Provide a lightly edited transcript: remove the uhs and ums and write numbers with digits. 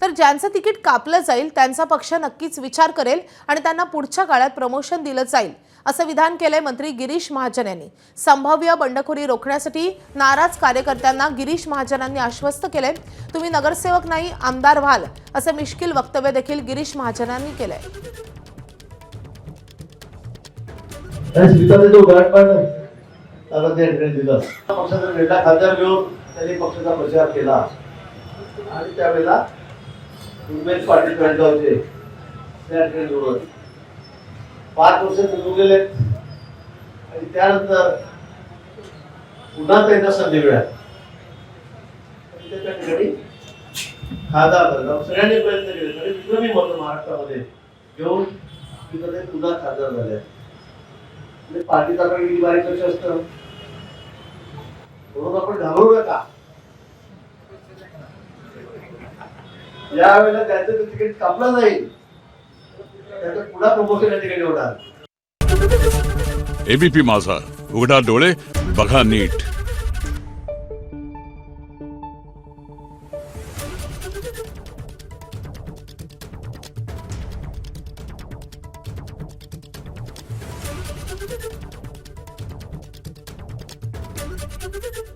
तर ज्यांचं तिकीट कापलं जाईल त्यांचा पक्ष नक्कीच विचार करेल आणि त्यांना पुढच्या काळात प्रमोशन दिलं जाईल असं विधान केलंय मंत्री गिरीश महाजन यांनी। संभाव्य बंडखोरी रोखण्यासाठी नाराज कार्यकर्त्यांना गिरीश महाजनांनी आश्वस्त केलंय। तुम्ही नगरसेवक नाही आमदार व्हाल असं मिश्किल वक्तव्य देखील गिरीश महाजनांनी केलंय। पक्षाचा नेता खासदार घेऊन त्यांनी पक्षाचा प्रचार केला आणि त्यावेळेला उमेश पाटील पेंडगावचे त्या ट्रेनवर 5 वर्ष निघून गेले आणि त्यानंतर पुन्हा त्यांना संधी मिळाली आणि त्या ठिकाणी खासदार झाला। सगळ्यांनी प्रयत्न केले आणि विक्रमी मत महाराष्ट्रामध्ये घेऊन तिथे पुन्हा खासदार झाले। पार्टीचा काही बारीक लक्ष असतं म्हणून आपण घालवू नका। यावेळेला त्याचं तिकीट कापलं जाईल त्याचं पुन्हा प्रमोशन या ठिकाणी होणार। एबीपी माझा, उघडा डोळे बघा नीट। Thank you.